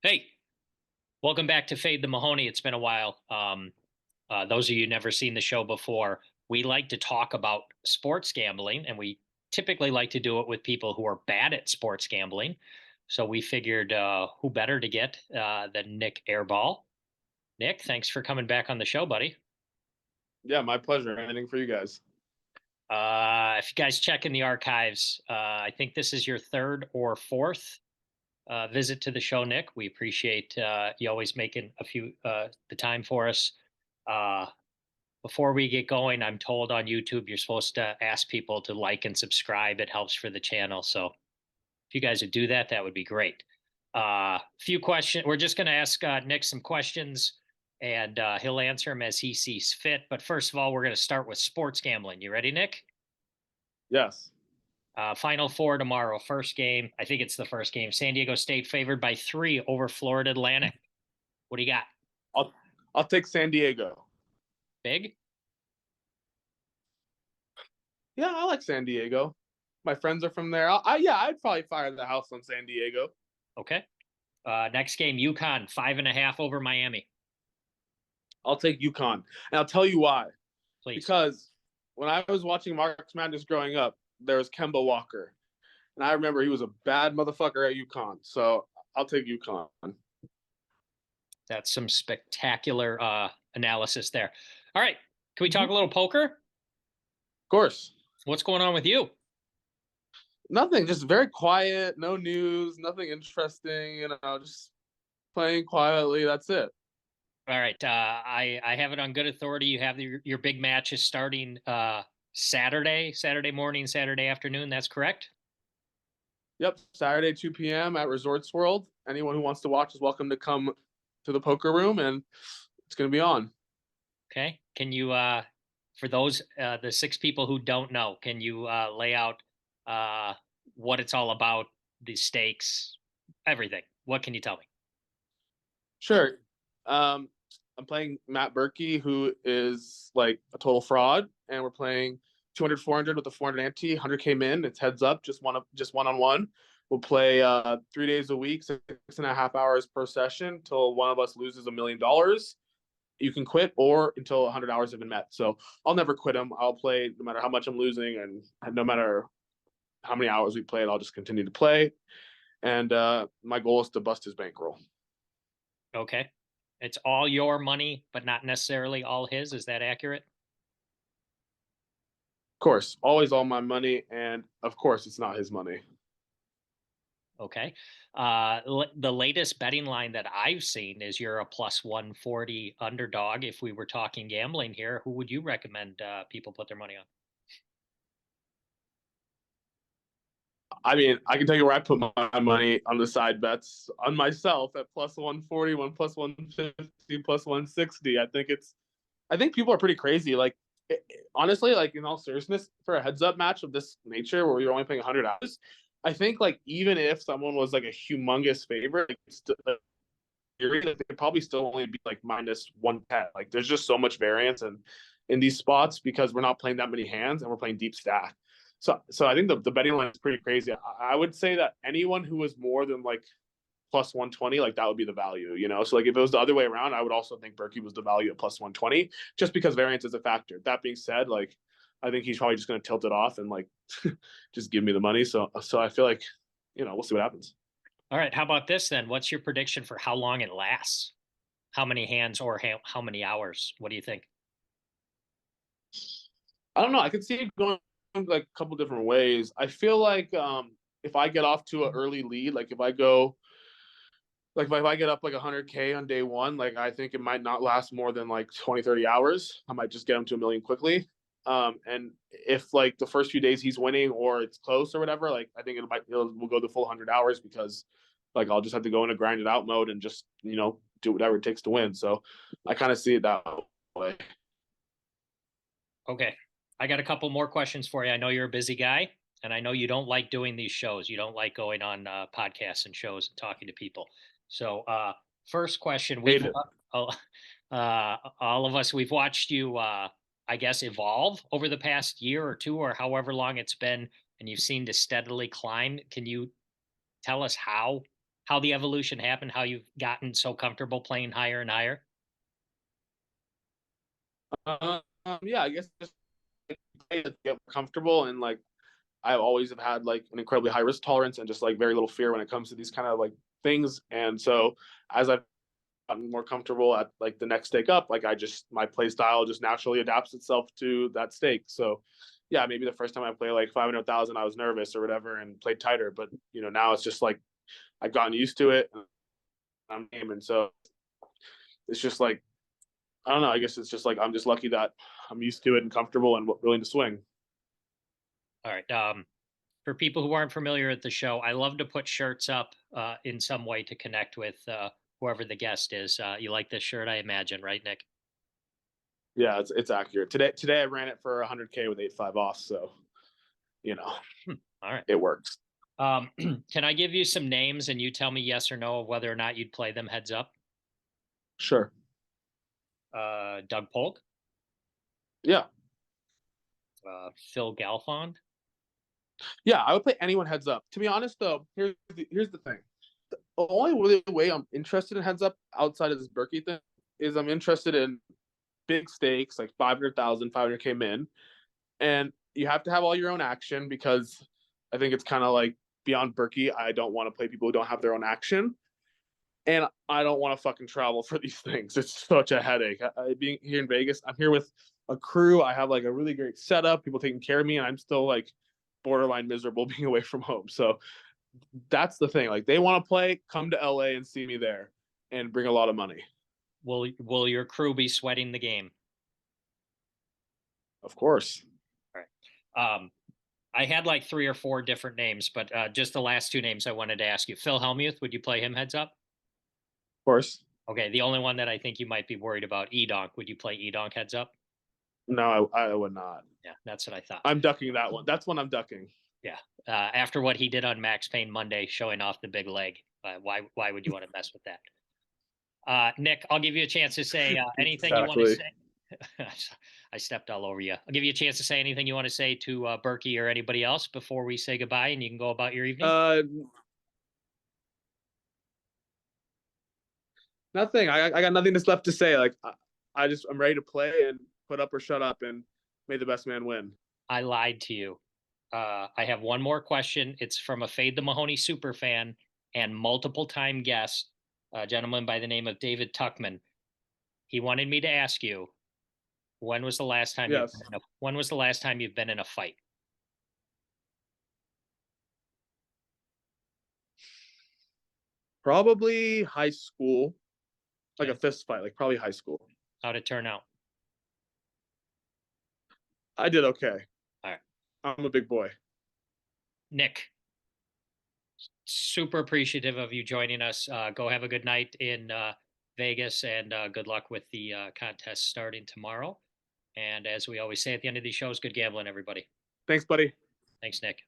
Hey, welcome back to Fade the Mahoney. It's been a while. Those of you never seen the show before, we like to talk about sports gambling, and we typically like to do it with people who are bad at sports gambling. So we figured who better to get than Nick Airball. Nick, thanks for coming back on the show, buddy. Yeah, my pleasure. Anything for you guys. If you guys check in the archives, I think this is your third or fourth visit to the show, Nick. We appreciate you always making the time for us. Uh, Before we get going, I'm told on YouTube you're supposed to ask people to like and subscribe. It helps for the channel. So if you guys would do that, that would be great. Few questions. We're just going to ask Nick some questions, and he'll answer them as he sees fit. But first of all, we're going to start with sports gambling. You ready, Nick? Yes. Final four tomorrow. First game. I think it's the first game. San Diego State favored by 3 over Florida Atlantic. What do you got? I'll take San Diego. Big? Yeah, I like San Diego. My friends are from there. I'd probably fire the house on San Diego. Okay. Next game, UConn 5.5 over Miami. I'll take UConn, and I'll tell you why. Please. Because when I was watching March Madness growing up, there was Kemba Walker, and I remember he was a bad motherfucker at UConn. So I'll take UConn. That's some spectacular analysis there. All right. Can we talk a little poker? Of course. What's going on with you? Nothing, just very quiet, no news, nothing interesting, just playing quietly. That's it. All right. I have it on good authority. You have your big matches starting Saturday morning, Saturday afternoon. That's correct? Yep, Saturday, 2 p.m. at Resorts World. Anyone who wants to watch is welcome to come to the poker room, and it's going to be on. Okay. Can you, for those, the 6 people who don't know, can you lay out what it's all about, the stakes, everything? What can you tell me? Sure. I'm playing Matt Berkey, who is like a total fraud, and we're playing 200, 400 with the 400 ante. 100 min. It's heads up, just one-on-one. We'll play 3 days a week, 6.5 hours per session, until one of us loses $1 million. You can quit, or until 100 hours have been met. So I'll never quit them. I'll play no matter how much I'm losing, and no matter how many hours we played, I'll just continue to play. And my goal is to bust his bankroll. Okay. It's all your money, but not necessarily all his. Is that accurate? Of course, always all my money, and of course, it's not his money. Okay. The latest betting line that I've seen is you're a plus 140 underdog. If we were talking gambling here, who would you recommend people put their money on? I mean, I can tell you where I put my money on the side bets on myself at plus 140, one plus 150, plus 160. I think people are pretty crazy. Like, honestly, like in all seriousness, for a heads up match of this nature where you're only paying $100, I think like even if someone was like a humongous favorite, like, they could probably still only be like minus 110. Like, there's just so much variance in these spots because we're not playing that many hands and we're playing deep stack. So I think the betting line is pretty crazy. I would say that anyone who was more than like plus 120, like that would be the value, So like if it was the other way around, I would also think Berkey was the value at plus 120, just because variance is a factor. That being said, like I think he's probably just going to tilt it off and like just give me the money. So I feel like, we'll see what happens. All right. How about this then? What's your prediction for how long it lasts? How many hands or how many hours? What do you think? I don't know. I could see it going like a couple different ways. I feel like if I get off to an early lead, like if I get up like 100K on day one, like I think it might not last more than like 20, 30 hours. I might just get him to $1 million quickly. And if like the first few days he's winning or it's close or whatever, like I think we'll go the full 100 hours because like I'll just have to go in a grind it out mode and just, do whatever it takes to win. So I kind of see it that way. Okay. I got a couple more questions for you. I know you're a busy guy, and I know you don't like doing these shows. You don't like going on podcasts and shows and talking to people. So, first question: all of us, we've watched you, I guess, evolve over the past year or two, or however long it's been, and you've seemed to steadily climb. Can you tell us how how the evolution happened, how you've gotten so comfortable playing higher and higher? Yeah, I guess just get comfortable, and like I always have had like an incredibly high risk tolerance and just like very little fear when it comes to these kind of like things. And so as I've gotten more comfortable at like the next stake up, like my play style just naturally adapts itself to that stake. So yeah, maybe the first time I played like 500,000, I was nervous or whatever and played tighter, but now it's just like I've gotten used to it. And I'm gaming, so it's just like I don't know. I guess it's just like I'm just lucky that I'm used to it and comfortable and willing to swing. All right. For people who aren't familiar with the show, I love to put shirts up in some way to connect with whoever the guest is. You like this shirt, I imagine, right, Nick? Yeah, it's accurate. Today I ran it for 100K with 8.5 off, so you know All right. it works. Can I give you some names and you tell me yes or no of whether or not you'd play them heads up? Sure. Doug Polk, Yeah. Phil Galfond. Yeah, I would play anyone heads up. To be honest, though, here's the thing. The only really way I'm interested in heads up outside of this Berkey thing is I'm interested in big stakes like 500,000, 500K min, and you have to have all your own action because I think it's kind of like beyond Berkey. I don't want to play people who don't have their own action, and I don't want to fucking travel for these things. It's such a headache. Being here in Vegas, I'm here with a crew. I have like a really great setup, people taking care of me, and I'm still like borderline miserable being away from home. So that's the thing. Like they want to play, come to LA and see me there and bring a lot of money. Will your crew be sweating the game? Of course. All right. I had like 3 or 4 different names, but just the last 2 names I wanted to ask you. Phil Hellmuth, would you play him heads up? Of course. Okay, the only one that I think you might be worried about, EDonk. Would you play EDonk heads up? No, I would not. Yeah, that's what I thought. I'm ducking that one. That's one I'm ducking. Yeah. After what he did on Max Payne Monday, showing off the big leg, why would you want to mess with that? Nick, I'll give you a chance to say anything you want to Exactly. say. I stepped all over you. I'll give you a chance to say anything you want to say to Berkey or anybody else before we say goodbye and you can go about your evening. Nothing. I got nothing left to say. Like I'm ready to play and put up or shut up, and may the best man win. I lied to you. I have one more question. It's from a Fade the Mahoney super fan and multiple time guest, a gentleman by the name of David Tuckman. He wanted me to ask you, when was the last time Yes. when was the last time you've been in a fight? Probably high school. Like Okay. a fist fight, like probably high school. How'd it turn out? I did okay. All right. I'm a big boy. Nick, super appreciative of you joining us. Go have a good night in Vegas and good luck with the contest starting tomorrow. And as we always say at the end of these shows, good gambling, everybody. Thanks, buddy. Thanks, Nick.